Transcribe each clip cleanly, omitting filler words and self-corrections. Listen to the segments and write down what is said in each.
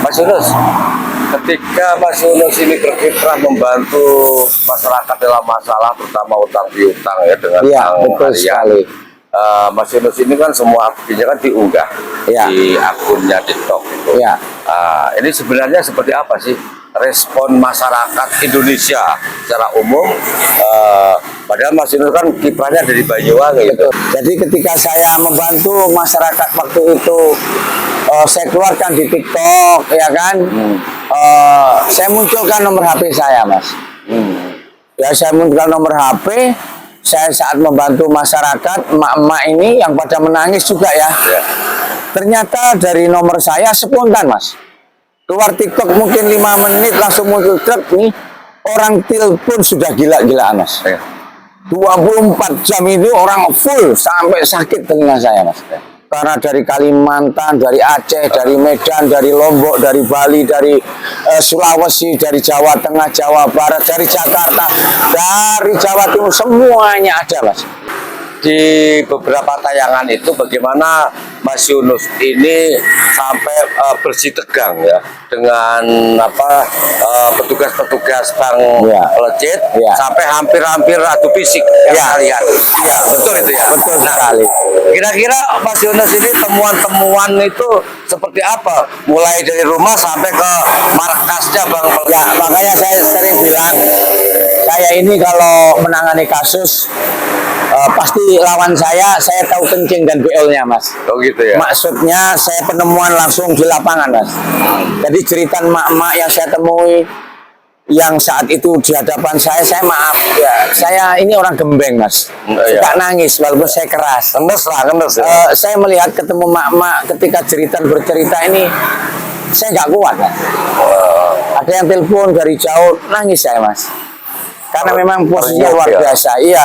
Mas Yunus, ketika Mas Yunus ini berkiprah membantu masyarakat dalam masalah terutama utang piutang ya dengan betul sekali. Mas Yunus ini kan semua aktivitasnya kan diunggah di akunnya TikTok itu. Ini sebenarnya seperti apa sih respon masyarakat Indonesia secara umum? Padahal Mas Yunus kan kiprahnya dari Banyuwangi gitu. Jadi ketika saya membantu masyarakat waktu itu, saya keluarkan di TikTok, ya kan, saya munculkan nomor HP saya, Mas. Ya, saya munculkan nomor HP. Saya saat membantu masyarakat, emak-emak ini yang pada menangis juga ya. Ternyata dari nomor saya spontan, Mas. Keluar TikTok mungkin 5 menit langsung muncul truk nih. Orang telepon sudah gila-gilaan, Mas. 24 jam itu orang full sampai sakit telinga saya, Mas. Karena dari Kalimantan, dari Aceh, dari Medan, dari Lombok, dari Bali, dari Sulawesi, dari Jawa Tengah, Jawa Barat, dari Jakarta, dari Jawa Timur, semuanya ada, Mas. Di beberapa tayangan itu bagaimana Mas Yunus ini sampai bersih tegang ya dengan petugas-petugas Bang Legit sampai hampir-hampir adu fisik kalian. Betul itu ya. Betul sekali. Kira-kira Mas Yunus ini temuan-temuan itu seperti apa? Mulai dari rumah sampai ke markasnya Bang Legit. Ya, makanya saya sering bilang saya ini kalau menangani kasus pasti lawan saya tahu kencing dan BL-nya, Mas. Oh gitu ya. Maksudnya saya penemuan langsung di lapangan, Mas. Jadi cerita emak-emak yang saya temui yang saat itu di hadapan saya maaf ya, saya ini orang gembeng, Mas. Suka nangis walaupun saya keras. Kendes. Saya melihat ketemu emak-emak ketika bercerita ini saya nggak kuat, kan? Ada yang telepon dari jauh, nangis saya, Mas. Karena memang posisinya luar biasa. Iya.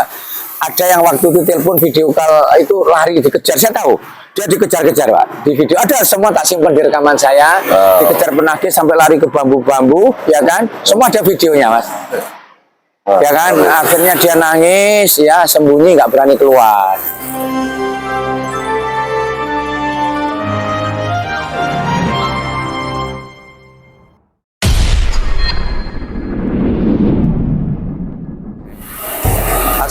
Ada yang waktu itu telepon video call itu lari dikejar, saya tahu dia dikejar-kejar, Pak, di video ada semua, tak simpan di rekaman saya. Dikejar penagih sampai lari ke bambu-bambu, ya kan, semua ada videonya, Mas. Ya kan, akhirnya dia nangis, ya sembunyi, nggak berani keluar.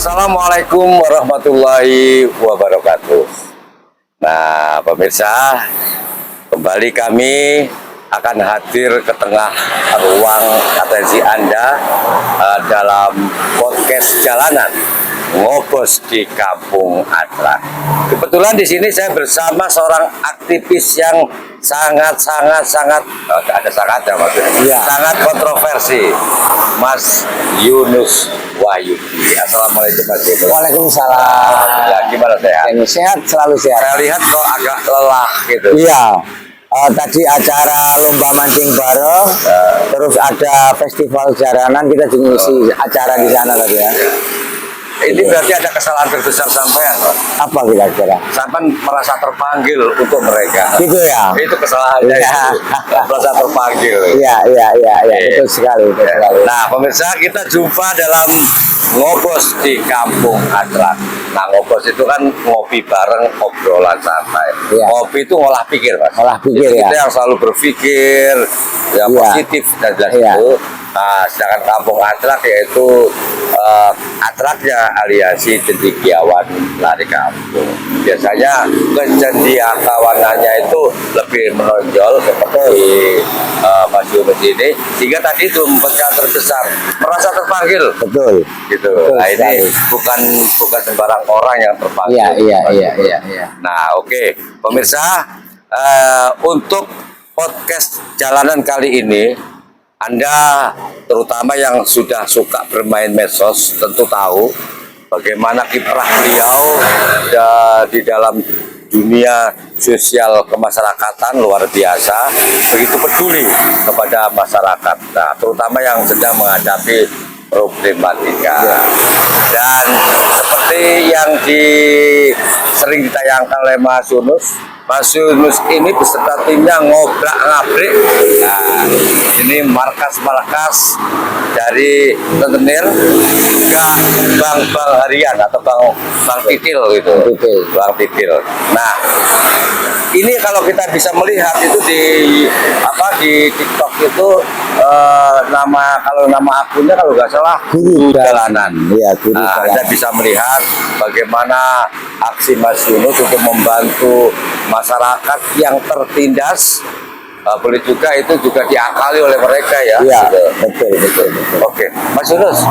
Assalamualaikum warahmatullahi wabarakatuh. Nah, pemirsa, kembali kami akan hadir ke tengah ruang atensi Anda dalam podcast jalanan Ngobos di Kampung Atlak. Kebetulan di sini saya bersama seorang aktivis yang sangat kontroversi, Mas Yunus Wahyudi. Assalamualaikum Mas Yunus. Waalaikumsalam. Ya, gimana sehat? Sehat, selalu sehat. Saya lihat kok agak lelah gitu. Iya. Tadi acara lomba mancing bareng, terus ada festival jaranan, kita juga ngisi acara di sana tadi ya. Ini berarti ada kesalahan terbesar sampean, Pak. Apa kira-kira? Sampean merasa terpanggil untuk mereka. Gitu ya? Itu kesalahannya itu. Merasa terpanggil. Iya. Betul sekali. Nah, pemirsa, kita jumpa dalam Ngobos di Kampung Atlak. Nah, ngobos itu kan ngopi bareng, obrolan santai. Ngopi itu ngolah pikir, Mas. Ngolah pikir, kita yang selalu berpikir yang positif dan jelas itu. Nah, sedangkan Kampung Atlak yaitu Atlaknya aliansi cendekiawan lari kampung. Biasanya kecendekiawanannya itu lebih menonjol seperti Mas Yunus ini, sehingga tadi itu pecahan terbesar merasa terpanggil. Betul. Gitu. Nah, ini bukan sembarang orang yang terpanggil. Iya. Nah, oke. Pemirsa, untuk podcast jalanan kali ini, Anda terutama yang sudah suka bermain medsos tentu tahu bagaimana kiprah beliau di dalam dunia sosial kemasyarakatan luar biasa, begitu peduli kepada masyarakat, nah, terutama yang sedang menghadapi problematika. Dan seperti yang sering ditayangkan oleh Mas Yunus ini beserta timnya ngobrak-ngabrik. Nah, ini markas-markas dari rentenir ke Bang harian atau Bang Titil gitu. Bang Titil. Nah, ini kalau kita bisa melihat itu di TikTok itu nama akunnya kalau nggak salah Guru Jalanan. Iya, Guru Nah, Jalanan. Anda bisa melihat bagaimana aksi Mas Yunus untuk membantu masyarakat yang tertindas. Boleh juga itu juga diakali oleh mereka ya. Iya, Gitu. betul. Oke, Mas Yunus,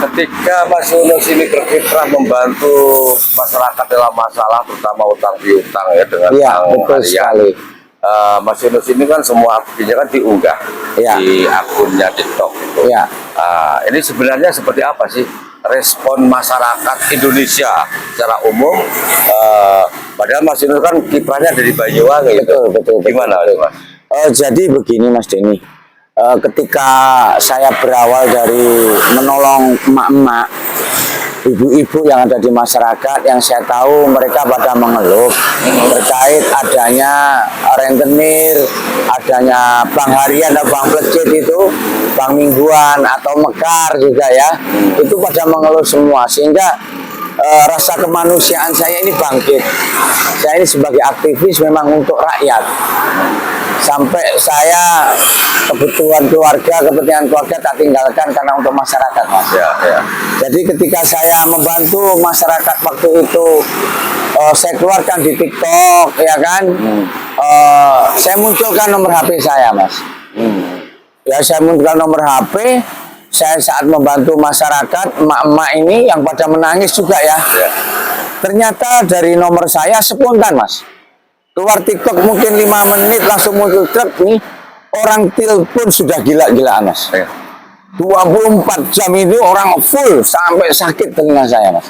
ketika Mas Yunus ini berkiprah membantu masyarakat dalam masalah terutama utang piutang ya dengan Iya, Bank betul Harian, sekali. Mas Yunus ini kan semua aktivitasnya kan diunggah Iya. di akunnya TikTok itu. Iya. Ini sebenarnya seperti apa sih respon masyarakat Indonesia secara umum? Padahal Mas Yunus kan kiprahnya dari Banyuwangi gitu. Betul. Gimana, Mas? Jadi begini Mas Denny, ketika saya berawal dari menolong emak-emak, ibu-ibu yang ada di masyarakat, yang saya tahu mereka pada mengeluh terkait adanya rentenir, adanya bank harian atau bank plecet itu, bank mingguan atau mekar juga ya, itu pada mengeluh semua, sehingga rasa kemanusiaan saya ini bangkit. Saya ini sebagai aktivis memang untuk rakyat. Sampai saya kebutuhan kepentingan keluarga tak tinggalkan karena untuk masyarakat, Mas. Ya. Jadi ketika saya membantu masyarakat waktu itu, saya keluarkan di TikTok, ya kan, saya munculkan nomor HP saya, Mas. Ya, saya munculkan nomor HP. Saya saat membantu masyarakat, emak-emak ini yang pada menangis juga ya. Ternyata dari nomor saya spontan, Mas. Keluar TikTok mungkin 5 menit langsung muncul truk nih. Orang telepon sudah gila-gilaan, Mas. 24 jam itu orang full sampai sakit telinga saya, Mas.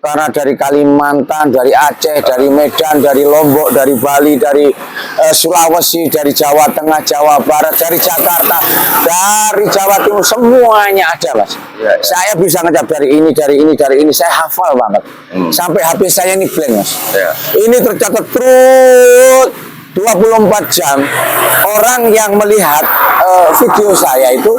Karena dari Kalimantan, dari Aceh, dari Medan, dari Lombok, dari Bali, dari Sulawesi, dari Jawa Tengah, Jawa Barat, dari Jakarta, dari Jawa Timur, semuanya ada, Mas. Ya. Saya bisa ngecap dari ini, saya hafal banget. Sampai HP saya ini blank, Mas. Ya. Ini tercatat terus 24 jam. Orang yang melihat video saya itu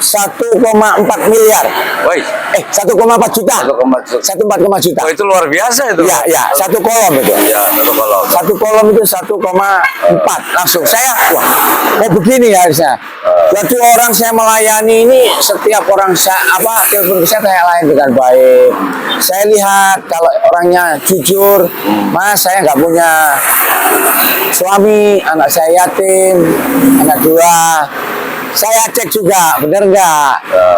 1,4 miliar. Woi, 1,4 juta. 1,4 juta. Oh, itu luar biasa itu. Ya, satu kolom itu. Ya, satu kolom. Satu kolom itu 1,4 langsung. Saya, wah, begini ya harusnya. Jadi orang saya melayani ini, setiap orang telepon saya layani dengan baik. Saya lihat kalau orangnya jujur, Mas, saya nggak punya suami, anak saya yatim, anak 2. Saya cek juga, bener nggak?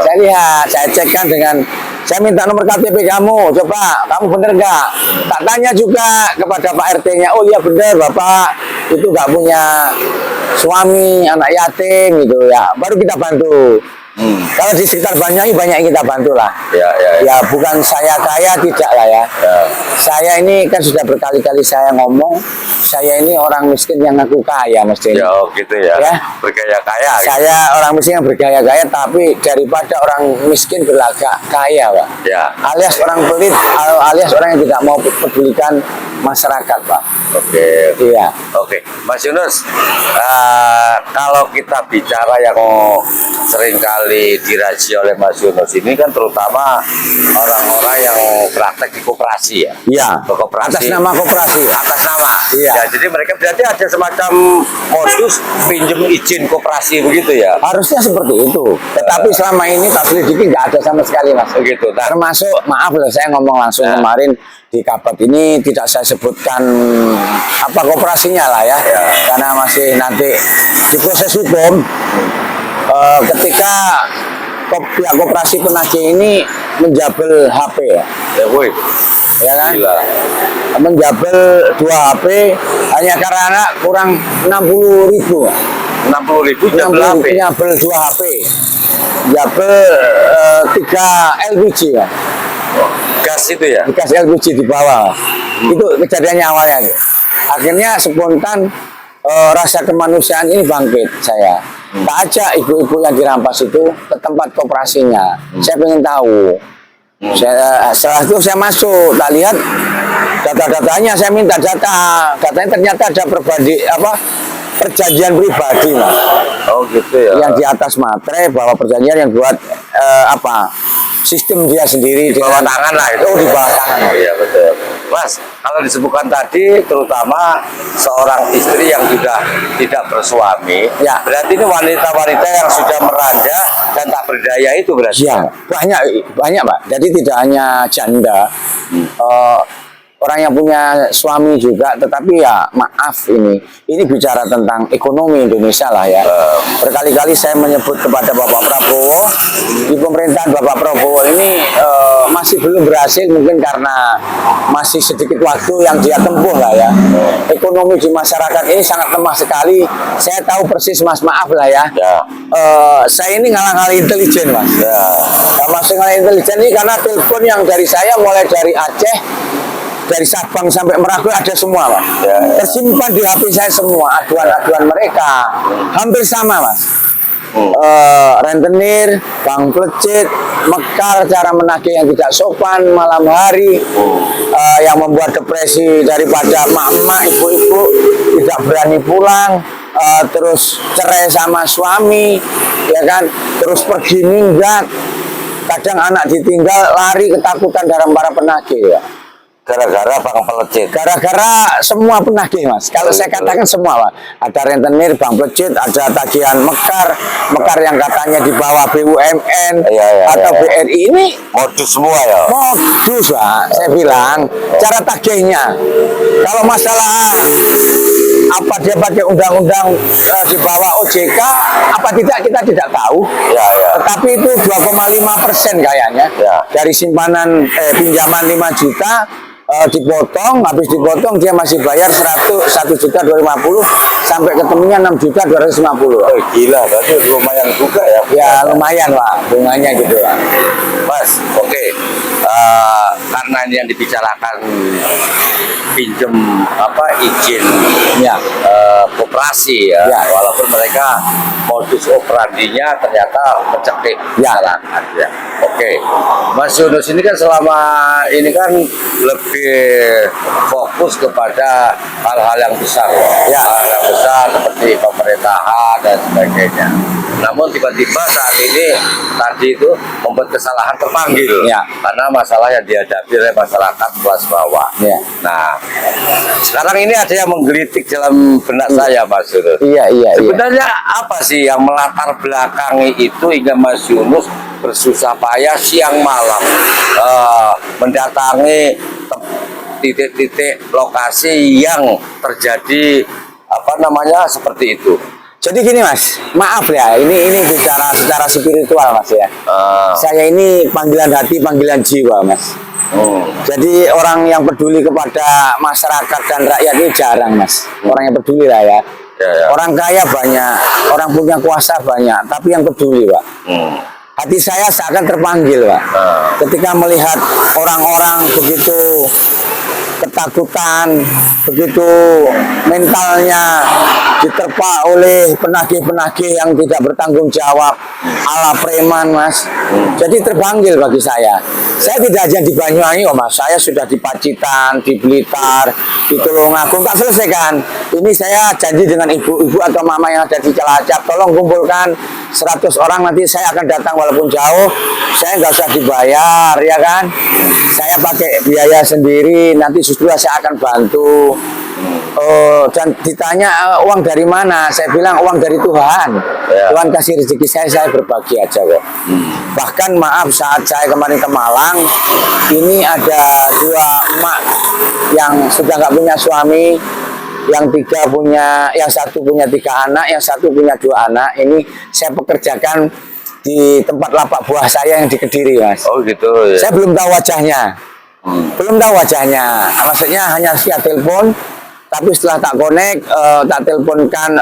Saya lihat, saya cek kan saya minta nomor KTP kamu, coba, kamu bener nggak? Tak tanya juga kepada Pak RT-nya, oh iya bener Bapak, itu nggak punya suami, anak yatim gitu ya, baru kita bantu. Kalau di sekitar Banyuwangi banyak yang kita bantu lah. Ya bukan saya kaya, tidak lah ya. Saya ini kan sudah berkali-kali saya ngomong, saya ini orang miskin yang ngaku kaya, mesti. Ya, gitu ya. Bergaya-gaya. Saya orang miskin yang bergaya-gaya, tapi daripada orang miskin berlagak kaya, Pak. Ya. Alias orang pelit, alias orang yang tidak mau pedulikan masyarakat, Pak. Oke. Iya. Oke, Mas Yunus, kalau kita bicara yang seringkali dirazia oleh Mas Yunus ini kan terutama orang-orang yang praktek di koperasi ya. Iya. Koperasi. Atas nama koperasi. Atas nama. Iya. Ya, jadi mereka berarti ada semacam modus pinjem izin koperasi begitu ya. Harusnya seperti itu. Tetapi selama ini tak selidiki nggak ada sama sekali, Mas. Begitu. Nah, Termasuk, maaf loh, saya ngomong langsung kemarin di Kabat ini tidak saya sebutkan apa koperasinya lah ya. Karena masih nanti diproses hukum. Ketika pihak koperasi penagih ini menjabel HP ya. Ya kan? Gila. Menjabel 2 HP hanya karena kurang 60.000. 60.000 jabel HP. Nyabel 2 HP. Jabel 3 LPG ya. Gas itu ya. Gas LPG di bawah. Itu kejadiannya awalnya. Akhirnya spontan rasa kemanusiaan ini bangkit saya. Tak ajak ibu-ibu yang dirampas itu ke tempat koperasinya. Saya ingin tahu. Setelah itu saya masuk, tak lihat data-datanya, saya minta data. Datanya ternyata ada perjanjian pribadi, Mas. Oh gitu ya. Yang di atas materai bahwa perjanjian yang buat sistem dia sendiri Di bawah tangan lah itu. Oh, di bawah tangan. Iya betul. Mas, kalau disebutkan tadi terutama seorang istri yang sudah tidak bersuami, Ya. berarti ini wanita-wanita yang sudah meranja dan tak berdaya itu berarti. Ya, banyak Pak. Jadi tidak hanya janda, orang yang punya suami juga. Tetapi ya maaf ini bicara tentang ekonomi Indonesia lah ya. Berkali-kali saya menyebut kepada Bapak Prabowo, di pemerintahan Bapak Prabowo ini masih belum berhasil, mungkin karena masih sedikit waktu yang dia tempuh lah ya. Ekonomi di masyarakat ini sangat lemah sekali. Saya tahu persis Mas, maaf lah ya. Ya. Saya ini ngalang-ngalang intelijen Mas. Masuk ngalang intelijen ini karena telepon yang dari saya mulai dari Aceh, dari Sabang sampai Merauke ada semua Mas. Ya. Tersimpan di HP saya semua aduan-aduan mereka. Hampir sama Mas. Rentenir, Bang Plecit, Mekar, cara menagih yang tidak sopan malam hari, yang membuat depresi daripada emak-emak, ibu-ibu tidak berani pulang, terus cerai sama suami, ya kan, terus pergi minggat, kadang anak ditinggal lari ketakutan dalam para penagih ya. Gara-gara Bang Pelecit. Gara-gara semua penagih Mas. Kalau saya katakan semua Pak. Ada rentenir, Bang Plecit, ada tagihan Mekar yang katanya di bawah BUMN atau BRI ini Modus semua ya. modus Pak. Saya bilang cara tagihnya. Kalau masalah apa dia pakai undang-undang di bawah OJK, apa tidak kita tidak tahu. Ya. Tetapi itu 2,5% kayaknya dari simpanan pinjaman 5 juta. Dipotong, habis dipotong dia masih bayar 1.250.000 sampai ketemunya 6.250.000. Gila, berarti lumayan juga ya. Ya lumayan Pak, bunganya gitu Pak. Mas, oke. Karena ini yang dibicarakan pinjem izin koperasi ya. Walaupun mereka modus operandinya ternyata mencekik masyarakat ya. Oke, Mas Yunus ini kan selama ini kan lebih fokus kepada hal-hal yang besar ya, hal yang besar seperti pemerintahan dan sebagainya. Namun tiba-tiba saat ini tadi itu membuat kesalahan terpanggil karena masalah yang dihadapi oleh masyarakat kelas bawah. Nah, sekarang ini ada yang menggelitik dalam benak saya, Mas Yunus. Sebenarnya apa sih yang melatar belakangi itu hingga Mas Yunus bersusah payah siang malam mendatangi titik-titik lokasi yang terjadi seperti itu. Jadi gini Mas, maaf ya, ini bicara secara spiritual Mas ya. Saya ini panggilan hati, panggilan jiwa Mas. Jadi orang yang peduli kepada masyarakat dan rakyat ini jarang Mas. Orang yang peduli lah ya. Orang kaya banyak, orang punya kuasa banyak, tapi yang peduli Pak. Hati saya seakan terpanggil Pak. Ketika melihat orang-orang begitu ketakutan, begitu mentalnya diterpa oleh penagih-penagih yang tidak bertanggung jawab ala preman Mas. Jadi terpanggil bagi saya. Saya tidak hanya di Banyuwangi Mas, saya sudah di Pacitan, di Blitar, di Tulungagung, tak selesaikan. Ini saya janji dengan ibu-ibu atau mama yang ada di Cilacap, tolong kumpulkan 100 orang, nanti saya akan datang walaupun jauh, saya nggak usah dibayar ya kan. Saya pakai biaya sendiri, nanti justru saya akan bantu. Dan ditanya uang dari mana, saya bilang uang dari Tuhan. Tuhan kasih rezeki saya berbagi aja kok. Bahkan maaf, saat saya kemarin ke Malang, ini ada 2 emak yang sudah nggak punya suami, yang satu punya 3 anak, yang satu punya 2 anak. Ini saya pekerjakan di tempat lapak buah saya yang di Kediri Mas. Oh gitu ya. Saya belum tahu wajahnya. Belum tahu wajahnya, maksudnya hanya via telepon. Tapi setelah tak connect, tak teleponkan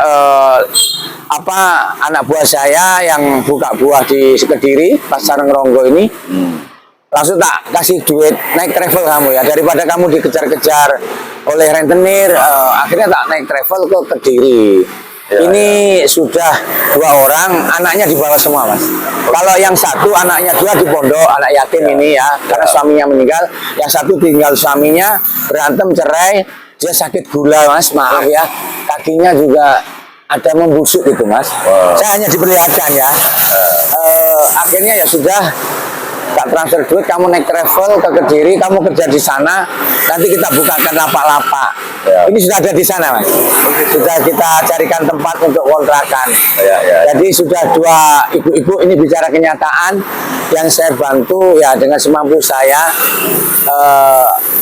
anak buah saya yang buka buah di Kediri, Pasar Ngeronggo ini, langsung tak kasih duit, naik travel kamu ya, daripada kamu dikejar-kejar oleh rentenir, akhirnya tak naik travel ke Kediri. Ini sudah 2 orang, anaknya dibawa semua Mas. Kalau yang satu anaknya 2 di pondok, anak yatim ini ya, karena suaminya meninggal. Yang satu tinggal suaminya, berantem, cerai, dia sakit gula Mas, maaf ya, kakinya juga ada membusuk gitu Mas. Saya hanya diperlihatkan ya. Akhirnya ya sudah, tak transfer duit, kamu naik travel ke Kediri, kamu kerja di sana, nanti kita bukakan lapak-lapak. Ya. Ini sudah ada di sana, Mas. Sudah kita carikan tempat untuk kontrakan. Ya. Jadi sudah 2 ibu-ibu ini bicara kenyataan yang saya bantu ya dengan semampu saya.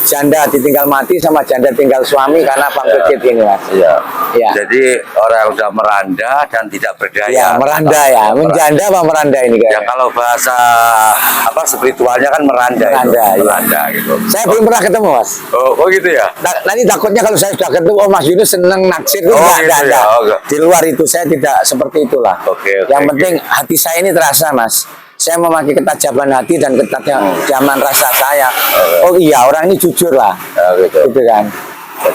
Janda ditinggal mati sama janda tinggal suami karena bangkrut ini, Mas. Iya. Ya. Jadi orang yang udah meranda dan tidak berdaya. Ya, meranda ya. Menjanda apa meranda ini Ya kayaknya? kalau bahasa apa spiritualnya kan meranda, Meranda, itu. iya. Meranda gitu. Saya belum pernah ketemu, Mas. Oh gitu ya. Nanti takutnya kalau saya sudah ketemu, oh Mas Yunus seneng naksir itu Oh, enggak, gitu ya. enggak. Oh, enggak. Di luar itu saya tidak seperti itulah. Oke, Yang oke. penting hati saya ini terasa, Mas. Saya memakai ketajaban hati dan ketajaman rasa saya. Oh iya, orang ini jujur lah. Ya, gitu. Gitu kan.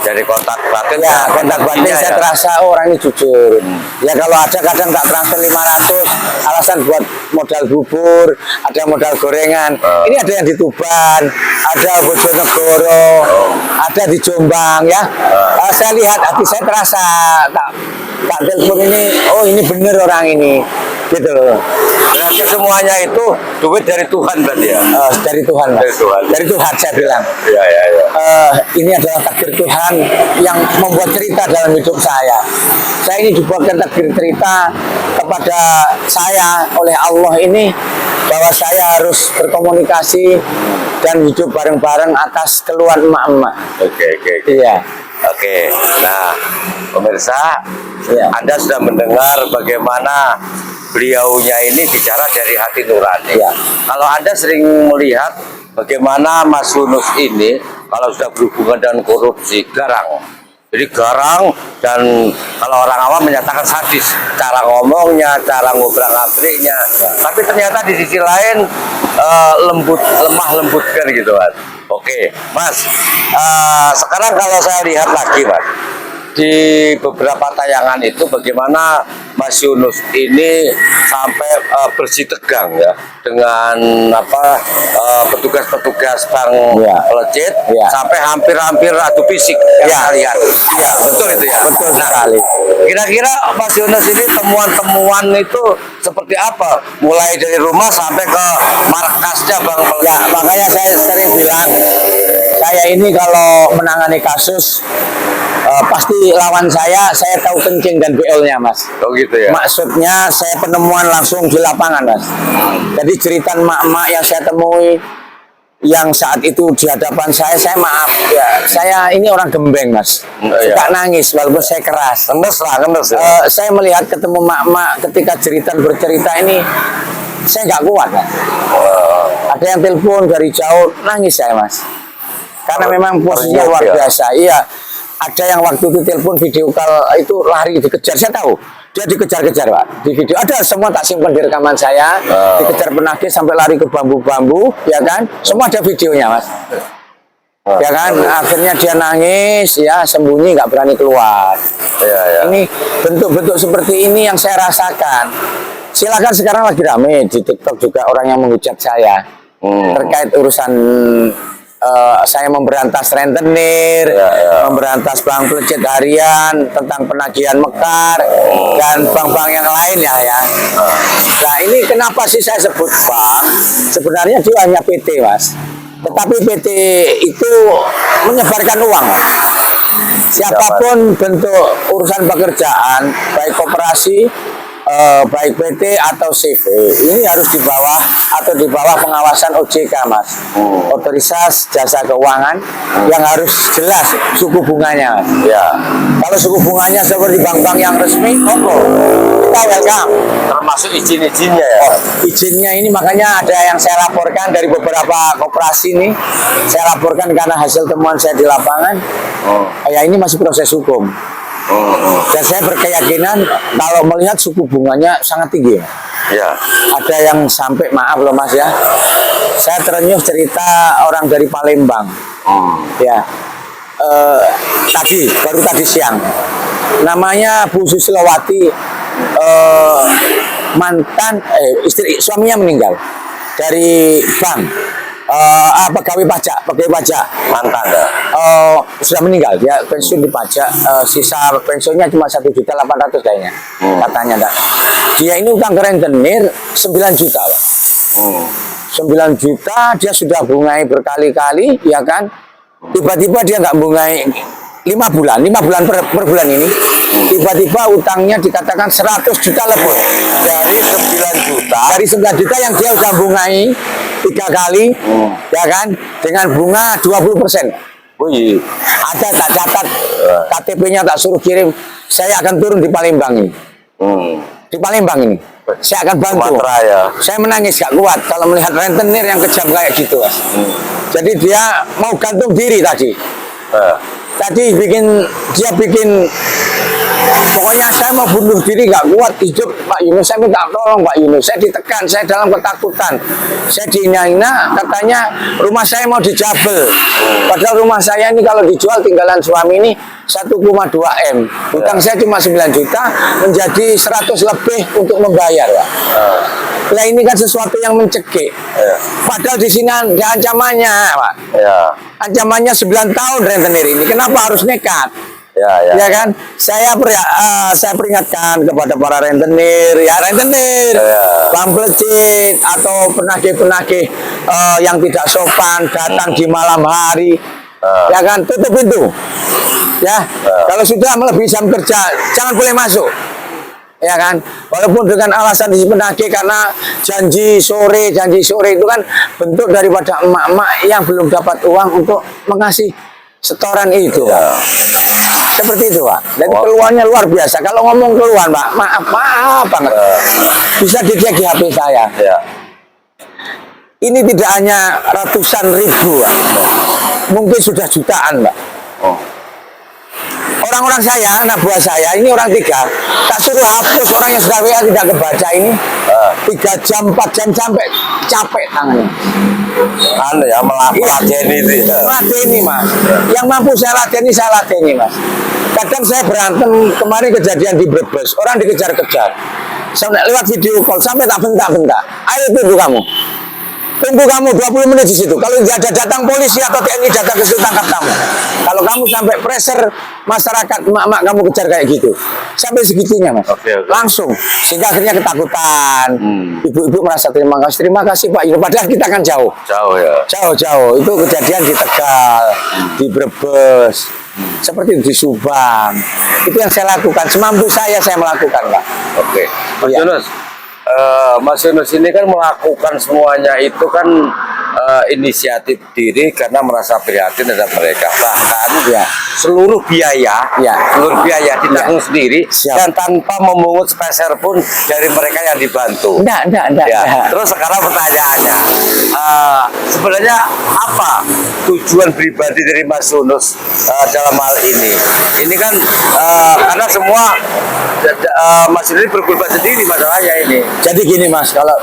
Jadi kontak batin. Ya, kontak batin intinya saya ya. terasa oh, orang ini jujur. Ya kalau ada kadang tak transfer 500, alasan buat modal bubur, ada modal gorengan. Ini ada yang di Tuban, ada Bojonegoro, ada di Jombang ya. Saya lihat hati saya terasa tak telepon ini, oh ini bener orang ini. Gitu loh. Berarti semuanya itu duit dari Tuhan berarti ya. Dari Tuhan, Mas. Dari Tuhan. Dari Tuhan saya bilang. Iya. Ini adalah takdir Tuhan yang membuat cerita dalam hidup saya. Saya ini dibuatkan takdir cerita kepada saya oleh Allah ini bahwa saya harus berkomunikasi dan hidup bareng-bareng atas keluhan emak-emak. Oke. Iya. Oke, nah pemirsa, Ya. Anda sudah mendengar bagaimana beliaunya ini bicara dari hati nurani. Ya. Kalau Anda sering melihat bagaimana Mas Yunus ini kalau sudah berhubungan dengan korupsi, garang. Jadi garang dan kalau orang awam menyatakan sadis, cara ngomongnya, cara ngobrak-abriknya. Tapi ternyata di sisi lain lemah lembutkan gitu kan. Oke, Mas. Sekarang kalau saya lihat lagi, Mas, di beberapa tayangan itu bagaimana Mas Yunus ini sampai bersih tegang ya dengan petugas-petugas Bank Ya. Pelcit Ya. sampai hampir-hampir adu fisik yang saya lihat. Ya. Betul itu ya. Betul Nah, sekali. kira-kira Mas Yunus ini temuan-temuan itu seperti apa? Mulai dari rumah sampai ke markasnya Bank Pelcit. Ya, makanya saya sering bilang, saya ini kalau menangani kasus pasti lawan saya tahu kencing dan BL-nya, Mas. Oh gitu ya. Maksudnya saya penemuan langsung di lapangan, Mas. Jadi cerita emak-emak yang saya temui yang saat itu di hadapan saya maaf ya, saya ini orang gembeng, Mas. Iya. Suka nangis walaupun saya keras. Ngenes ya. Saya melihat ketemu emak-emak ketika bercerita ini, saya nggak kuat, Mas. Ada yang telepon dari jauh, nangis saya, Mas. Karena memang posisinya luar ya. biasa. Iya. Ada yang waktu itu telepon video call itu lari dikejar, saya tahu dia dikejar-kejar, Pak, di video ada semua, tak simpan di rekaman saya. Dikejar penagih sampai lari ke bambu-bambu, ya kan, semua ada videonya, Mas. Ya kan, akhirnya dia nangis ya, sembunyi, nggak berani keluar. Ya. Ini bentuk-bentuk seperti ini yang saya rasakan. Silakan, sekarang lagi rame di TikTok juga orang yang menghujat saya terkait urusan saya memberantas rentenir, memberantas bank pelcit harian, tentang penagihan mekar, dan bank-bank yang lain ya. Nah ini kenapa sih saya sebut bank? Sebenarnya dia hanya PT, Mas. Tetapi PT itu menyebarkan uang. Siapapun bentuk urusan pekerjaan, baik koperasi, baik PT atau CV, ini harus di bawah pengawasan OJK, Mas. Otoritas Jasa Keuangan yang harus jelas suku bunganya, Mas. Ya. Kalau suku bunganya seperti bank-bank yang resmi, kita welcome. Termasuk izin-izinnya ya. Izinnya ini makanya ada yang saya laporkan dari beberapa koperasi ini, saya laporkan karena hasil temuan saya di lapangan. Ya ini masih proses hukum. Dan saya berkeyakinan kalau melihat suku bunganya sangat tinggi. Ya. Ada yang sampai, maaf loh Mas ya, saya terenyuh cerita orang dari Palembang. Ya, baru tadi siang, namanya Bu Susilowati, mantan istri suaminya meninggal dari bank. Pegawai pajak Mantan ya. sudah meninggal, dia pensiun di pajak, sisa pensiunnya cuma 1.800.000 kayaknya, katanya. Dia ini utang ke rentenir 9 juta, Pak. 9 juta dia sudah bungai berkali-kali, ya kan? Tiba-tiba dia nggak bungai 5 bulan per bulan ini. Tiba-tiba utangnya dikatakan 100 juta lebih. Dari 9 juta. Dari 9 juta yang dia sudah bungai 3 kali, ya kan? Dengan bunga 20%. Wih. Ada tak catat KTP-nya, tak suruh kirim. Saya akan turun di Palembang ini. Di Palembang ini. Saya akan bantu. Sumatera ya. Saya menangis gak kuat kalau melihat rentenir yang kejam kayak gitu, Mas. Jadi dia mau gantung diri tadi. Tadi dia bikin pokoknya saya mau bunuh diri, gak kuat hidup Pak Yunus. Saya minta tolong Pak Yunus, saya ditekan, saya dalam ketakutan, saya dihina-hina, katanya rumah saya mau dijabel. Padahal rumah saya ini kalau dijual tinggalan suami ini 1,2 M. Utang saya cuma 9 juta menjadi 100 lebih untuk membayar, Pak. Nah ini kan sesuatu yang mencekik. Padahal di sini ada ancamannya, Pak. Ancamannya 9 tahun rentenir ini. Kenapa harus nekat? Ya kan? Saya peringatkan kepada para rentenir, pamplecit atau penagih-penagih yang tidak sopan datang di malam hari, ya kan? Tutup pintu. Ya, kalau sudah melebihi jam kerja, jangan boleh masuk. Ya kan, walaupun dengan alasan di penagih karena janji sore itu kan bentuk daripada emak-emak yang belum dapat uang untuk mengasih setoran itu, Pak. Seperti itu, Pak. Jadi keluhannya luar biasa. Kalau ngomong keluhan, Pak, maaf banget. Bisa dicek di HP saya. Ini tidak hanya ratusan ribu, Pak. Mungkin sudah jutaan, Pak. Orang-orang saya, anak buah saya, ini orang 3, tak suruh hapus orang yang sudah WA tidak kebaca ini 3 jam, 4 jam sampai capek tangannya. Melateni itu. Lateni, Mas. Yang mampu saya lateni, Mas. Kadang saya berantem, kemarin kejadian di Brebes, orang dikejar-kejar. Sampai lewat video call, sampai tak bentak-bentak. Ayo tunggu kamu. Tunggu kamu 20 menit di situ. Kalau nggak ada datang polisi atau TNI datang ke situ tangkap kamu. Kalau kamu sampai pressure masyarakat, emak-emak kamu kejar kayak gitu, sampai segitunya, Mas. Langsung, sehingga akhirnya ketakutan. Ibu-ibu merasa terima kasih Pak Yunus. Padahal kita kan jauh. Jauh. Itu kejadian di Tegal, di Brebes, seperti di Subang. Itu yang saya lakukan. Semampu saya melakukan, Pak. Mas Yunus. Mas Yunus ini kan melakukan semuanya itu kan inisiatif diri karena merasa prihatin terhadap mereka. Bahkan seluruh biaya ditanggung sendiri. Dan tanpa memungut sepeser pun dari mereka yang dibantu. Enggak. Terus sekarang pertanyaannya, sebenarnya apa tujuan pribadi dari Mas Yunus dalam hal ini? Ini kan karena semua Mas Yunus berkorban sendiri masalahnya ini. Jadi gini, Mas, kalau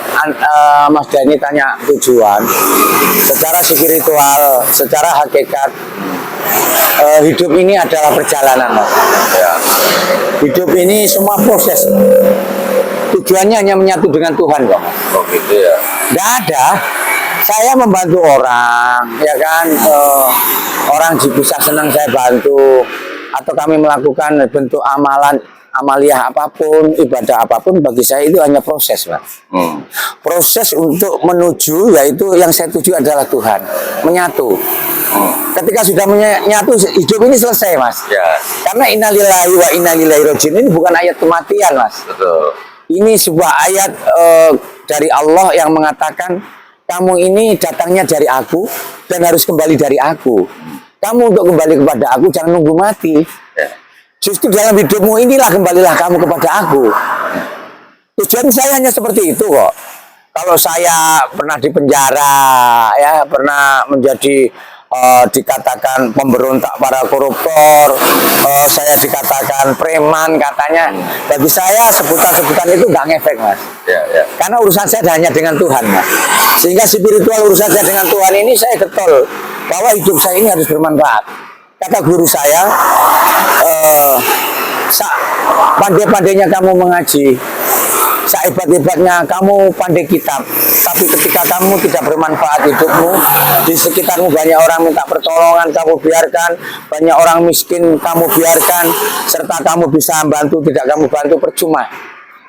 Mas Dhani tanya tujuan, secara spiritual, secara hakikat, hidup ini adalah perjalanan, Mas. Hidup ini semua proses. Tujuannya hanya menyatu dengan Tuhan, kok. Gitu ya. Nggak ada. Saya membantu orang, ya kan, orang bisa senang saya bantu, atau kami melakukan bentuk amaliyah apapun, ibadah apapun, bagi saya itu hanya proses, Pak. Proses untuk menuju, yaitu yang saya tuju adalah Tuhan, menyatu. Ketika sudah menyatu, hidup ini selesai, Mas. Karena innalillahi wa inna ilaihi raji'un ini bukan ayat kematian, Mas. Ini sebuah ayat dari Allah yang mengatakan, kamu ini datangnya dari aku dan harus kembali dari aku. Kamu untuk kembali kepada aku jangan nunggu mati. Justru dalam hidupmu inilah kembalilah kamu kepada aku. Tujuan saya hanya seperti itu kok. Kalau saya pernah di penjara, ya pernah menjadi dikatakan pemberontak para koruptor, saya dikatakan preman katanya. Bagi saya sebutan-sebutan itu nggak ngefek, Mas. Karena urusan saya hanya dengan Tuhan, Mas. Sehingga spiritual urusan saya dengan Tuhan ini saya getol bahwa hidup saya ini harus bermanfaat. Kata guru saya, pandai-pandainya kamu mengaji, sehebat-hebatnya kamu pandai kitab, tapi ketika kamu tidak bermanfaat hidupmu, di sekitarmu banyak orang minta pertolongan, kamu biarkan, banyak orang miskin, kamu biarkan, serta kamu bisa membantu, tidak kamu bantu, percuma.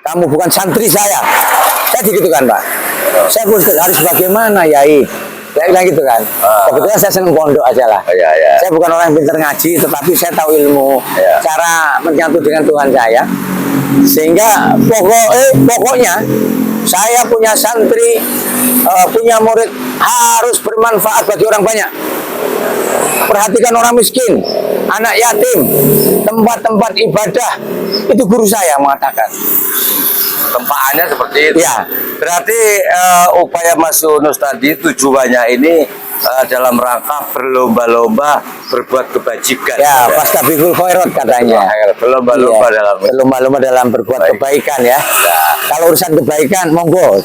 Kamu bukan santri saya. Jadi gitu kan, Pak. Saya Ustaz harus bagaimana Yai? Saya bilang gitu kan. Kebetulan saya senang pondok aja lah. Iya. Saya bukan orang yang pintar ngaji, tetapi saya tahu ilmu, Iya. cara menyatu dengan Tuhan saya. Sehingga pokoknya saya punya santri, punya murid harus bermanfaat bagi orang banyak. Perhatikan orang miskin, anak yatim, tempat-tempat ibadah. Itu guru saya mengatakan. Tempaannya seperti itu. Ya. Berarti upaya Mas Yunus tadi tujuannya ini dalam rangka berlomba-lomba berbuat kebajikan. Ya, fastabiqul khairat katanya. Berlomba-lomba Iya, dalam berlomba-lomba dalam berbuat kebaikan ya. Nah. Kalau urusan kebaikan, monggo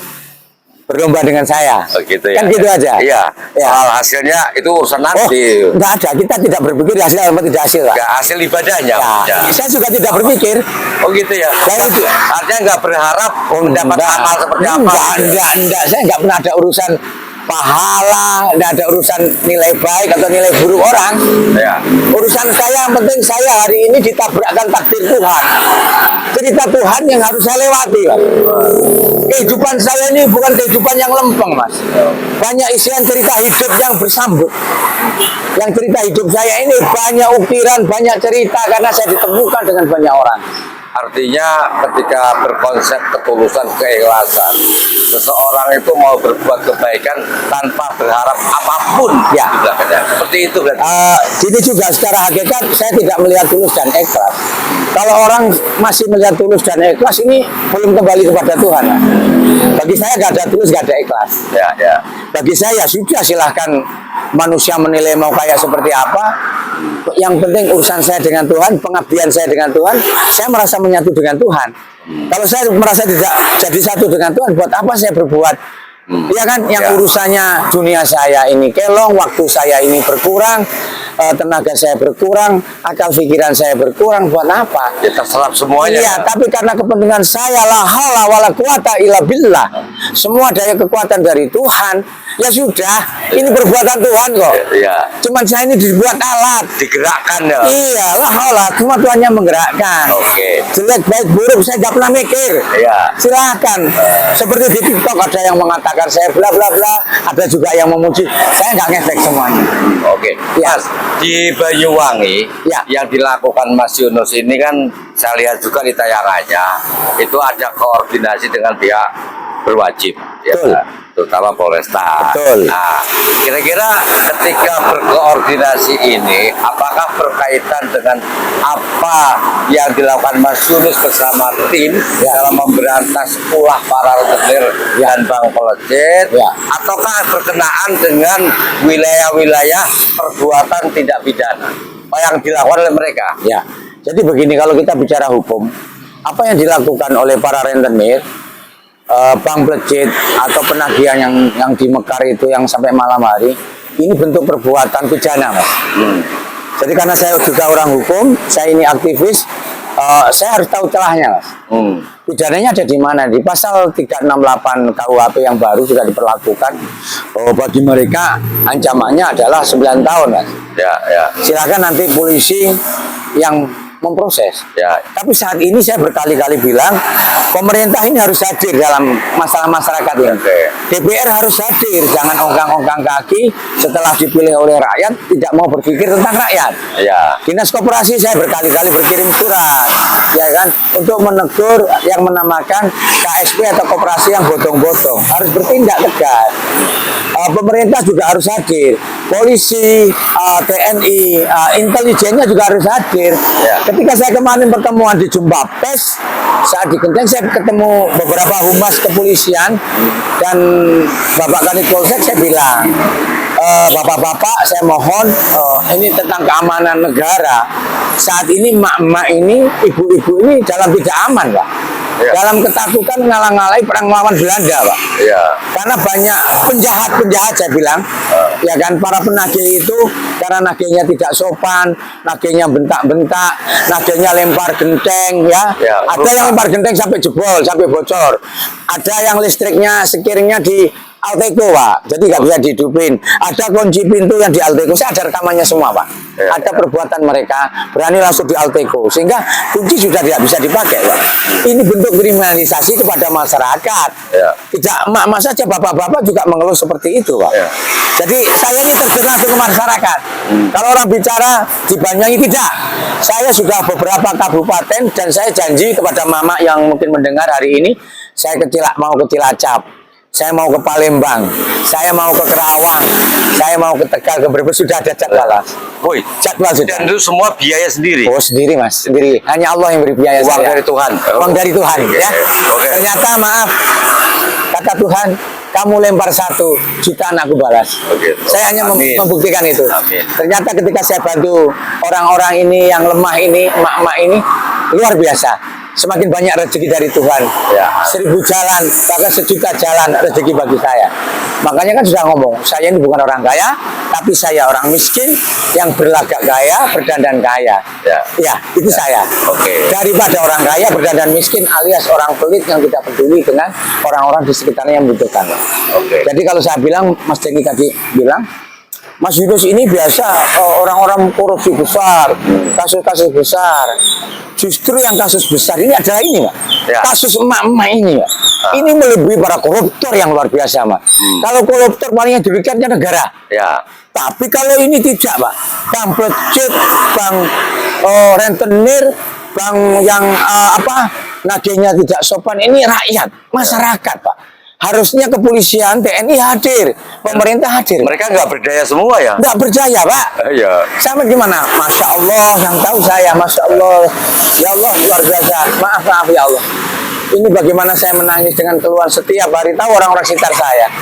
berlomba dengan saya. Oh, gitu ya. Kan gitu aja. Iya. Ya. Soal hasilnya itu urusan nanti. Enggak ada, kita tidak berpikir hasil atau tidak hasil, Pak. Nggak hasil ibadahnya. Ya, saya juga tidak berpikir. Oh gitu ya. Saya itu Artinya nggak berharap mendapat enggak, amal seperti apa. enggak. Saya enggak pernah ada urusan pahala, enggak ada urusan nilai baik atau nilai buruk orang. Ya. Urusan saya yang penting saya hari ini ditabrakkan takdir Tuhan. Cerita Tuhan yang harus saya lewati, Pak. Kehidupan saya ini bukan kehidupan yang lempeng, Mas. Banyak isian cerita hidup yang bersambut. Yang cerita hidup saya ini banyak ukiran, banyak cerita karena saya ditemukan dengan banyak orang. Artinya ketika berkonsep ketulusan, keikhlasan, seseorang itu mau berbuat kebaikan tanpa berharap apapun Ya. di belakangnya. Seperti itu berarti. Gini juga secara hakikat saya tidak melihat tulus dan ikhlas. Kalau orang masih melihat tulus dan ikhlas ini belum kembali kepada Tuhan. Bagi saya nggak ada tulus, nggak ada ikhlas. Ya. Bagi saya sudah silahkan manusia menilai mau kayak seperti apa. Yang penting urusan saya dengan Tuhan, pengabdian saya dengan Tuhan, saya merasa menyatu dengan Tuhan. Kalau saya merasa tidak jadi satu dengan Tuhan, buat apa saya berbuat? Iya kan, yang Ya. urusannya dunia saya ini kelong, waktu saya ini berkurang, tenaga saya berkurang, akal pikiran saya berkurang, buat apa? Ya terserap semuanya. Iya, tapi karena kepentingan saya la haula wala quwata illa billah. Semua daya kekuatan dari Tuhan. Ya sudah, ini perbuatan Tuhan kok. Iya. Cuman saya ini dibuat alat. Digerakkan ya. Iya, la haula, cuma Tuhannya menggerakkan. Oke. Jelek baik buruk saya nggak pernah mikir. Iya. Silakan. Seperti di TikTok ada yang mengatakan saya bla bla bla, ada juga yang memuji. Saya nggak ngefek semuanya. Oke. Ya. Mas, di Banyuwangi Ya. yang dilakukan Mas Yunus ini kan saya lihat juga di tayangannya itu ada koordinasi dengan pihak berwajib, ya, Betul. terutama Polresta. Betul. Nah, kira-kira ketika berkoordinasi ini, apakah berkaitan dengan apa yang dilakukan Mas Yunus bersama tim dalam memberantas ulah para rentenir dan Bang Pelejit, Ya. ataukah berkenaan dengan wilayah-wilayah perbuatan tindak pidana yang dilakukan oleh mereka? Ya. Jadi begini, kalau kita bicara hukum, apa yang dilakukan oleh para rentenir, Bang Pelejit atau penagihan yang di Mekar itu yang sampai malam hari, ini bentuk perbuatan pidana, Mas. Jadi karena saya juga orang hukum, saya ini aktivis, saya harus tahu celahnya, Mas. Pidananya ada di mana? Di pasal 368 KUHP yang baru sudah diperlakukan. Bagi mereka ancamannya adalah 9 tahun, Mas. Ya. Silakan nanti polisi yang memproses. Ya. Tapi saat ini saya berkali-kali bilang pemerintah ini harus hadir dalam masalah masyarakat ini. Oke. DPR harus hadir, jangan ongkang-ongkang kaki setelah dipilih oleh rakyat tidak mau berpikir tentang rakyat. Ya. Dinas Koperasi saya berkali-kali berkirim surat, ya kan, untuk menegur yang menamakan KSP atau koperasi yang bodong-bodong, harus bertindak tegas. Pemerintah juga harus hadir, polisi, TNI, intelijennya juga harus hadir. Ya. Ketika saya kemarin pertemuan di Jumpa Pes, saat di Genteng saya ketemu beberapa humas kepolisian dan Bapak Kanit Polsek, saya bilang, Bapak-bapak, saya mohon ini tentang keamanan negara. Saat ini emak-emak ini, ibu-ibu ini dalam tidak aman, Pak. Ya. Dalam ketakutan ngalang-ngalai perang melawan Belanda, Pak. Ya. Karena banyak penjahat-penjahat, saya bilang, ya kan, para penagih itu karena nagihnya tidak sopan, nagihnya bentak-bentak, nagihnya lempar genteng, ya. Ya, Ada yang lempar genteng sampai jebol, sampai bocor. Ada yang listriknya, sekiringnya di Alteco, Pak. Jadi nggak bisa dihidupin. Ada kunci pintu yang di Alteco. Saya ada rekamannya semua, Pak. Ya, Ada ya. perbuatan mereka berani langsung di Alteco, sehingga kunci sudah tidak bisa dipakai, Pak. Ini bentuk kriminalisasi kepada masyarakat. Ya. Tidak emak-emak saja, bapak-bapak juga mengeluh seperti itu, Pak. Ya. Jadi saya ini terjun langsung ke masyarakat. Kalau orang bicara di Banyuwangi tidak. Saya sudah beberapa kabupaten dan saya janji kepada mama yang mungkin mendengar hari ini, saya mau ke Cilacap, saya mau ke Palembang, saya mau ke Kerawang, saya mau ke Tegal, ke Brebes, sudah ada jadwal. Woi, Jadwal sudah. dan itu semua biaya sendiri. Oh, sendiri, Mas, sendiri. Hanya Allah yang beri biaya. Uang saya. dari Tuhan. Uang dari Tuhan, Oke, ya. oke. Ternyata maaf, kata Tuhan, kamu lempar 1 juta aku balas. Oke. Saya hanya Amin. membuktikan itu. Amin. Ternyata ketika saya bantu orang-orang ini yang lemah ini, emak-emak ini, luar biasa. Semakin banyak rezeki dari Tuhan. Ya. 1000 jalan, bahkan 1.000.000 jalan rezeki bagi saya. Makanya kan sudah ngomong, saya ini bukan orang kaya, tapi saya orang miskin yang berlagak kaya, berdandan kaya. Ya. Ya, itu saya. Oke. Daripada orang kaya berdandan miskin alias orang pelit yang tidak peduli dengan orang-orang di sekitarnya yang membutuhkan. Oke. Jadi kalau saya bilang, Mas Denny tadi bilang, Mas Yunus ini biasa orang-orang korupsi besar, kasus-kasus besar. Justru yang kasus besar ini adalah ini, Pak. Ya. Kasus emak-emak ini, Pak. Ini melebihi para koruptor yang luar biasa, Pak. Kalau koruptor paling yang dirugikannya negara. Ya. Tapi kalau ini tidak, Pak. Bank plecet, bank rentenir, bank yang nagihnya tidak sopan, ini rakyat, masyarakat, Pak. Harusnya kepolisian, TNI hadir, pemerintah hadir. Mereka nggak berdaya semua ya? Nggak percaya, Pak. Iya. Sama gimana? Masya Allah, yang tahu saya, Masya Allah. Ya Allah, luar biasa. Maaf ya Allah. Ini bagaimana saya menangis dengan keluhan setiap hari. Tahu orang-orang sekitar saya.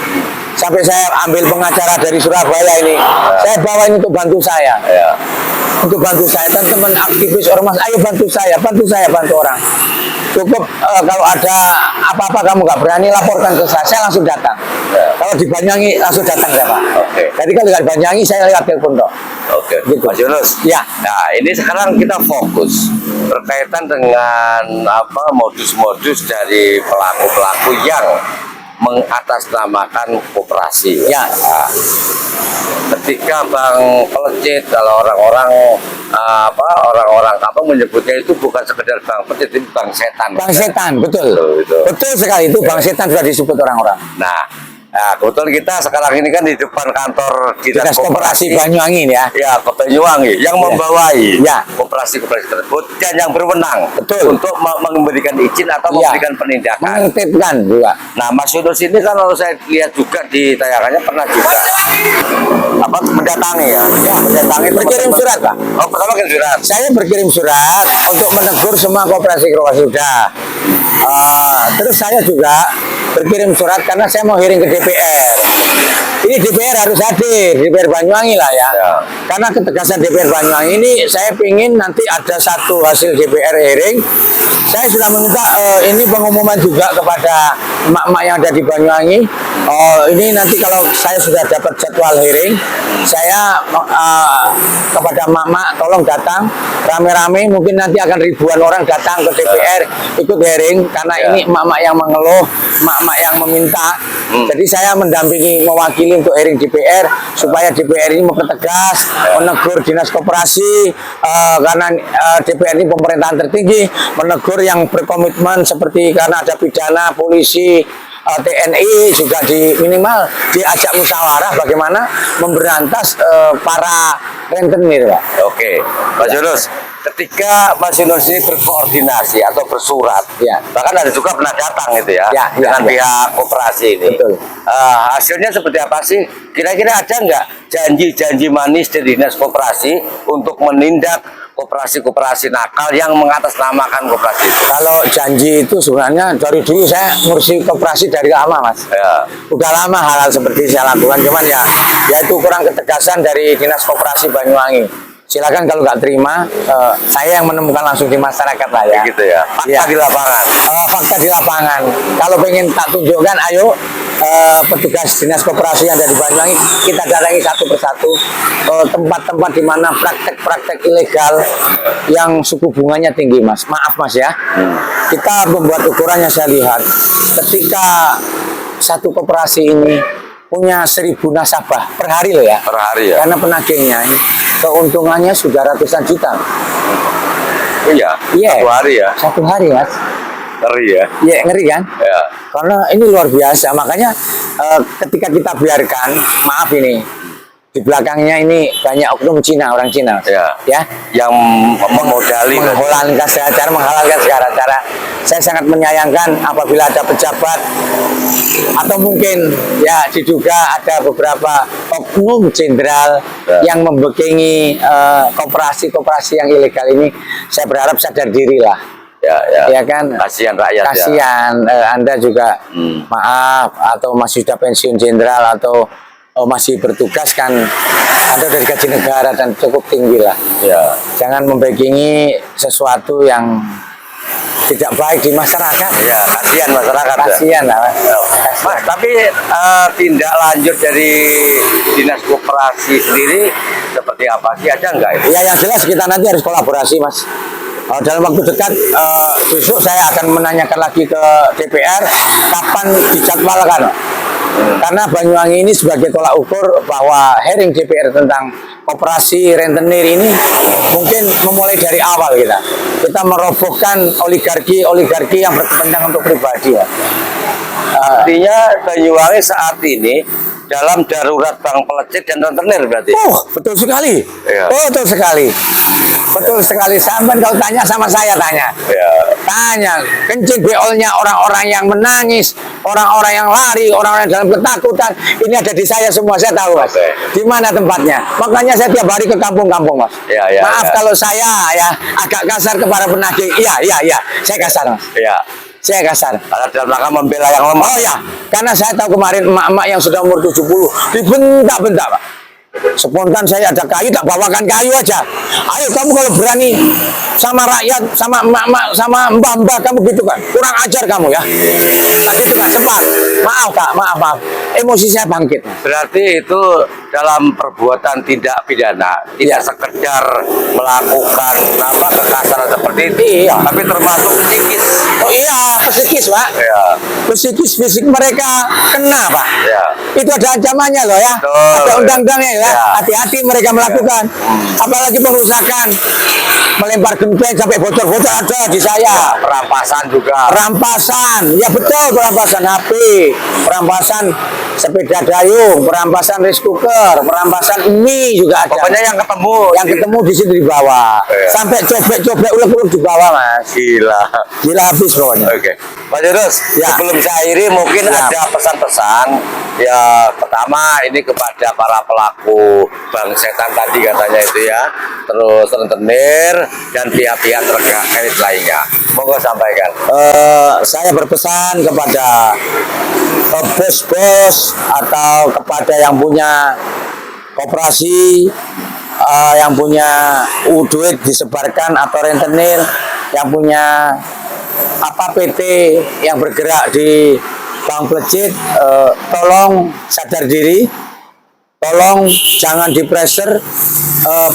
Sampai saya ambil pengacara dari Surabaya ini. Saya bawa ini untuk bantu saya. Ya. Untuk bantu saya. Teman-teman aktivis ormas, ayo bantu saya, bantu orang. Cukup kalau ada apa-apa kamu nggak berani laporkan ke saya langsung datang. Ya. Kalau di Banyuwangi langsung datang ya, Pak. Oke. Jadi kalau di Banyuwangi saya lewat telepon dok. Oke. Gitu. Mas Yunus. Ya. Nah, ini sekarang kita fokus berkaitan dengan modus-modus dari pelaku-pelaku yang mengatasnamakan koperasi. Ya. Nah, ketika Bang Pelecit, kalau orang-orang orang-orang kampung menyebutnya itu bukan sekedar Bang Pelecit, itu Bang Setan. Bang Setan, betul. Itu. Betul sekali itu Bang Setan sudah disebut orang-orang. Nah, kebetulan kita sekarang ini kan di depan kantor Dinas Koperasi Banyuwangi ini ya. Ya, Kota Banyuwangi yang membawai Ya. koperasi-koperasi tersebut dan yang berwenang Betul. untuk memberikan izin atau Ya. memberikan penindakan. Mentertibkan juga. Nah, Mas Yunus ini kan kalau saya lihat juga di tayangannya pernah juga mendatangi ya. Ya, mendatangi, berkirim surat, Pak. Oh, pertama kirim surat. Saya berkirim surat untuk menegur semua koperasi sudah. Terus saya juga berkirim surat karena saya mau hearing ke DPR. Ini DPR harus hadir, DPR Banyuwangi lah ya. Ya. Karena ketegasan DPR Banyuwangi ini saya ingin nanti ada satu hasil DPR hearing. Saya sudah meminta ini pengumuman juga kepada emak-emak yang ada di Banyuwangi. Ini nanti kalau saya sudah dapat jadwal hearing, saya kepada emak-emak tolong datang rame-rame, mungkin nanti akan ribuan orang datang ke DPR ikut hearing karena Ya. ini emak-emak yang mengeluh, emak-emak yang meminta. Jadi saya mendampingi mewakili untuk hearing DPR supaya DPR ini mempertegas, menegur dinas koperasi karena DPR ini pemerintahan tertinggi, menegur yang berkomitmen seperti karena ada pidana, polisi, TNI juga minimal diajak musyawarah bagaimana memberantas para rentenir, Pak. Oke, Mas Yunus. Ketika Mas Yunus ini berkoordinasi atau bersurat, Ya. bahkan ada juga pernah datang gitu ya, Ya, dengan ya. pihak koperasi ini. Betul. Hasilnya seperti apa sih? Kira-kira ada nggak janji-janji manis dari dinas koperasi untuk menindak koperasi-koperasi nakal yang mengatasnamakan koperasi itu? Kalau janji itu sebenarnya dari dulu saya ngurusi koperasi dari lama, Mas. Ya. Udah lama hal-hal seperti saya lakukan, cuman ya itu kurang ketegasan dari dinas koperasi Banyuwangi. Silakan kalau nggak terima, saya yang menemukan langsung di masyarakat lah ya. Gitu ya. Fakta Ya. di lapangan. Fakta di lapangan. Kalau pengen tak tunjukkan, ayo petugas dinas koperasi yang ada di Banyuwangi kita datangi satu persatu tempat-tempat di mana praktek-praktek ilegal yang suku bunganya tinggi, Mas. Maaf, Mas ya. Kita membuat ukurannya, saya lihat ketika satu koperasi ini punya 1.000 nasabah per hari loh ya. Per hari ya. Karena penagihnya ini keuntungannya sudah ratusan juta. Iya. Iya. Satu hari ya. Satu hari mas. Ngeri ya. Iya ngeri kan? Ya. Karena ini luar biasa. Makanya ketika kita biarkan, maaf ini di belakangnya ini banyak oknum Cina, orang Cina. Ya. Ya. Yang memodali. Menghalalkan segala cara. Saya sangat menyayangkan apabila ada pejabat atau mungkin ya diduga ada beberapa oknum jenderal yang membekengi koperasi-koperasi yang ilegal ini. Saya berharap sadar diri lah. Ya kan, Kasihan rakyat. kasihan Anda juga maaf atau masih sudah pensiun jenderal atau masih bertugas kan, Anda dari gaji negara dan cukup tinggi lah. Ya. Jangan membekengi sesuatu yang tidak baik di masyarakat. Ya, kasihan masyarakat. Kasihan lah mas. Mas, tapi tindak lanjut dari dinas koperasi sendiri seperti apa sih, ada nggak itu? Ya yang jelas kita nanti harus kolaborasi mas. Dalam waktu dekat besok saya akan menanyakan lagi ke DPR kapan dijadwalkan. Karena Banyuwangi ini sebagai tolak ukur bahwa hearing DPR tentang koperasi rentenir ini mungkin memulai dari awal kita merobohkan oligarki yang berkepentingan untuk pribadi ya. Artinya Banyuwangi saat ini dalam darurat bank pelecet dan rentenir berarti? Betul sekali. Ya. Betul sekali. Betul sekali. Sampai kalau tanya sama saya tanya. Ya. Tanya, kencing beolnya orang-orang yang menangis, orang-orang yang lari, orang-orang dalam ketakutan. Ini ada di saya semua, saya tahu mas. Oke. Di mana tempatnya? Makanya saya tiap hari ke kampung-kampung mas. Ya, ya, Maaf ya. kalau saya ya agak kasar kepada penagih. Iya, saya kasar mas. Ya. Saya kasar. Karena dalam rangka membela yang lemah. Oh ya, karena saya tahu kemarin emak-emak yang sudah umur 70 dibentak-bentak pak. Spontan saya ada kayu, tak bawakan kayu aja. Ayo kamu kalau berani sama rakyat, sama emak-emak, sama mbak-mbak kamu gitu kan. Kurang ajar kamu ya. Nah gitu kan, sempat. Maaf kak, maaf. Emosi saya bangkit. Berarti itu dalam perbuatan tidak pidana, tidak sekedar melakukan kekasaran seperti itu, Iya. tapi termasuk psikis. Oh iya, psikis pak. Ya. Psikis fisik mereka kena pak. Ya. Itu ada ancamannya loh ya. Betul. Ada undang-undangnya ya. Ya. Hati-hati mereka melakukan. Apalagi pengusakan. Melempar genteng sampai bocor-bocor ada di saya. Perampasan juga. Perampasan, ya betul, perampasan HP, perampasan sepeda dayung, perampasan rice cooker, perampasan mie juga ada. Pokoknya yang ketemu. Yang ketemu di sini dibawa. Iya. Sampai cobek-cobek ulek-ulek dibawa mas. Gila. Gila habis pokoknya. Oke, Pak Yunus, Ya. sebelum saya akhiri mungkin Ya. ada pesan-pesan. Ya, pertama ini kepada para pelaku bank setan tadi katanya itu ya, terus rentenir dan pihak-pihak terkait lainnya. Monggo sampaikan. Saya berpesan kepada bos-bos atau kepada yang punya koperasi, yang punya duit disebarkan atau rentenir, yang punya PT yang bergerak di Bank Pelecit, tolong sadar diri, tolong jangan di-pressure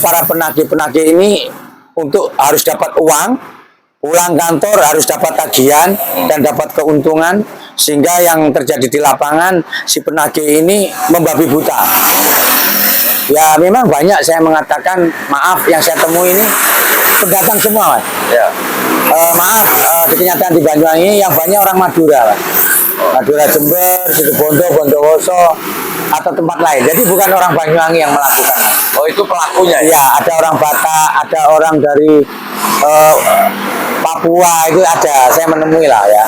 para penagih-penagih ini untuk harus dapat uang, pulang kantor harus dapat tagihan dan dapat keuntungan, sehingga yang terjadi di lapangan si penagih ini membabi buta. Ya memang banyak saya mengatakan, maaf yang saya temui ini pendatang semua mas. Ya. Maaf, di kenyataan di Banyuwangi yang banyak orang Madura mas. Madura Jember, Situbondo, Bondowoso atau tempat lain. Jadi bukan orang Banyuwangi yang melakukan. Oh, itu pelakunya ya? Ya, ada orang Batak, ada orang dari Papua, itu ada, saya menemui lah ya.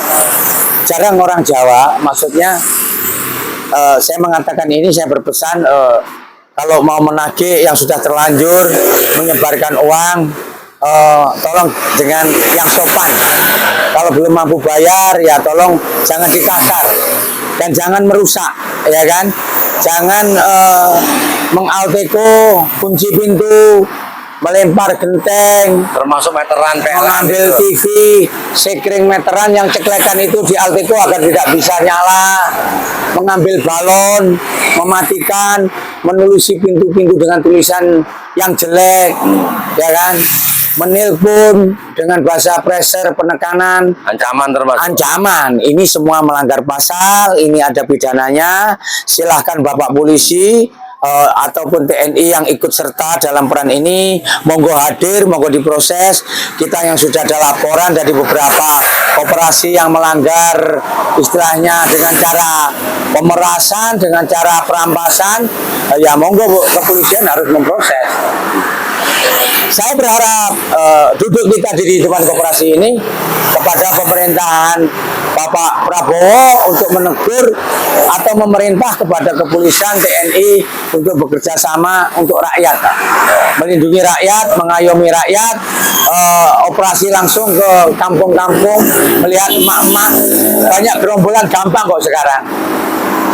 Jarang orang Jawa, maksudnya saya mengatakan ini, saya berpesan kalau mau menagih yang sudah terlanjur menyebarkan uang, tolong dengan yang sopan. Kalau belum mampu bayar, ya tolong jangan dikasar dan jangan merusak, ya kan? Jangan mengalteko kunci pintu, melempar genteng, Termasuk meteran PLN mengambil itu. TV, sekring meteran yang ceklekan itu di Alteco agar tidak bisa nyala, mengambil balon, mematikan, menulis pintu-pintu dengan tulisan yang jelek, ya kan? menelpon dengan bahasa pressure, penekanan, Ancaman termasuk. ancaman. Ini semua melanggar pasal, ini ada pidananya. Silahkan Bapak polisi ataupun TNI yang ikut serta dalam peran ini, monggo hadir, monggo diproses. Kita yang sudah ada laporan dari beberapa operasi yang melanggar, istilahnya dengan cara pemerasan, dengan cara perampasan, ya monggo Bu, kepolisian harus memproses. Saya berharap duduk kita di depan koperasi ini kepada pemerintahan Bapak Prabowo untuk menegur atau memerintah kepada kepolisian TNI untuk bekerja sama untuk rakyat, melindungi rakyat, mengayomi rakyat, operasi langsung ke kampung-kampung, melihat emak-emak, banyak gerombolan gampang kok sekarang.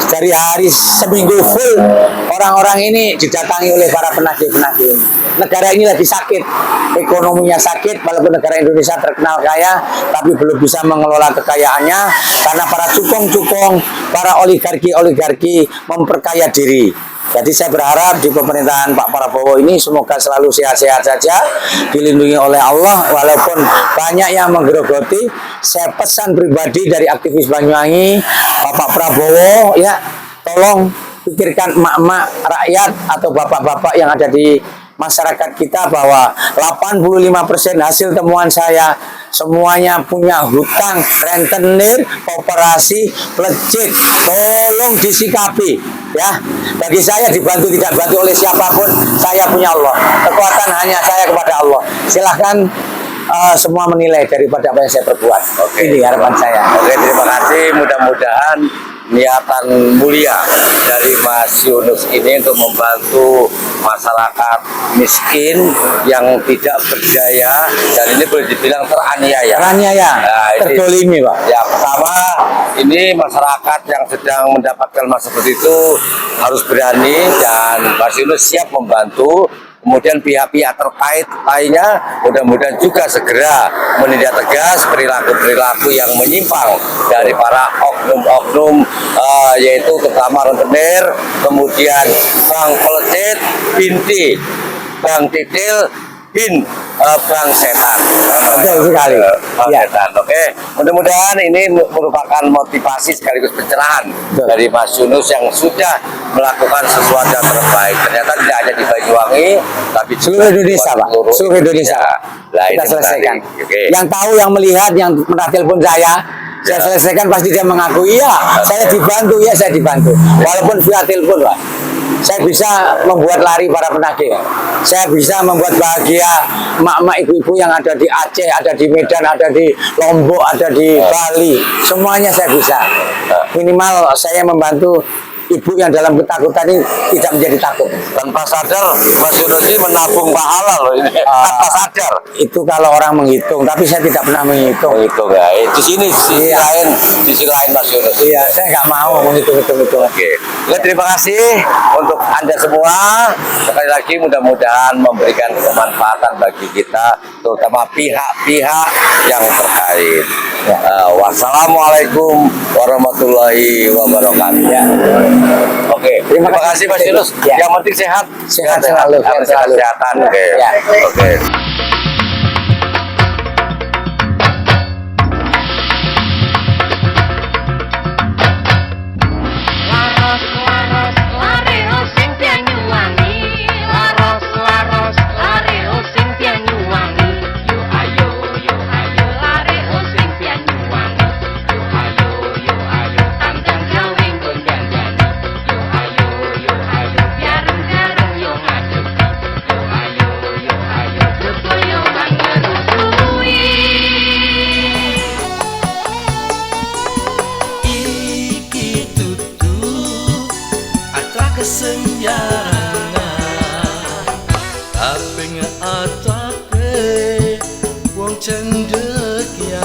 Dari hari seminggu full orang-orang ini didatangi oleh para penagih-penagih. Negara ini lagi sakit, ekonominya sakit, walaupun negara Indonesia terkenal kaya, tapi belum bisa mengelola kekayaannya karena para cukong-cukong, para oligarki-oligarki memperkaya diri. Jadi saya berharap di pemerintahan Pak Prabowo ini semoga selalu sehat-sehat saja, dilindungi oleh Allah, walaupun banyak yang menggerogoti. Saya pesan pribadi dari aktivis Banyuwangi, Bapak Prabowo, ya tolong pikirkan emak-emak rakyat atau bapak-bapak yang ada di masyarakat kita, bahwa 85% hasil temuan saya semuanya punya hutang rentenir, koperasi, plecit. Tolong disikapi ya. Bagi saya dibantu tidak bantu oleh siapapun, saya punya Allah. Kekuatan hanya saya kepada Allah. Silahkan semua menilai daripada apa yang saya perbuat. Oke. Ini harapan saya. Oke, terima kasih. Mudah-mudahan niatan mulia dari Mas Yunus ini untuk membantu masyarakat miskin yang tidak berdaya dan ini boleh dibilang teraniaya. Teraniaya, Nah, ini- terdolimi Pak. Ya, pertama ini masyarakat yang sedang mendapatkan masalah seperti itu harus berani dan Mas Yunus siap membantu. Kemudian pihak-pihak terkait lainnya mudah-mudahan juga segera menindak tegas perilaku-perilaku yang menyimpang dari para oknum-oknum, yaitu terutama rentenir, kemudian bank pelecit, binti, bank titil, bin bank setan. Betul sekali. Bank Ya. setan. Oke, mudah-mudahan ini merupakan motivasi sekaligus pencerahan Betul. dari Mas Yunus yang sudah melakukan sesuatu yang terbaik. Ternyata tidak hanya di Banyuwangi, tapi juga Seluruh Indonesia, di Pak. Seluruh Indonesia. Nah, Kita ini selesaikan. menarik. Oke. Yang tahu, yang melihat, yang pernah telepon saya Ya. selesaikan, pasti dia mengaku, iya, saya dibantu, ya saya dibantu. Walaupun via telepon, Pak. Saya bisa membuat lari para penagih. Saya bisa membuat bahagia emak-emak, ibu-ibu yang ada di Aceh, ada di Medan, ada di Lombok, ada di Bali. Semuanya saya bisa. Minimal saya membantu ibu yang dalam ketakutan ini tidak menjadi takut. Tanpa sadar Mas Yunus ini menabung pahala loh ini. Tanpa sadar. Itu kalau orang menghitung, tapi saya tidak pernah menghitung. Itu guys. Di sini Iya. di sisi lain Mas Yunus. Iya, saya nggak mau menghitung-hitung. Oke. Oke, terima kasih untuk Anda semua. Sekali lagi mudah-mudahan memberikan kemanfaatan bagi kita, terutama pihak-pihak yang terkait. Wassalamualaikum warahmatullahi wabarakatuh. Ya. Oke, terima kasih Mas Yunus. Ya. Yang penting sehat. Sehat selalu, sehat selalu. Kesehatan. Oke. Ya. Oke. Laros laros lari sing Banyuwangi, laros laros lari sing Banyuwangi. Yo ayo lari sing Banyuwangi. Yo ayo tandang gawe gondang-gandang. Yo ayo bareng-bareng yo ngadeg. Yo ayo begoyongan ngerusui. Iki tutu acara kesenjarangan tapi ngeatape wong cendekiawan.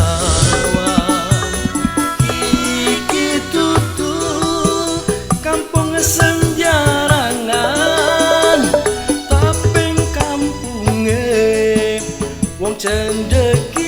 Iki tutu kampung kesenjarangan tapi kampunge wong cendekiawan.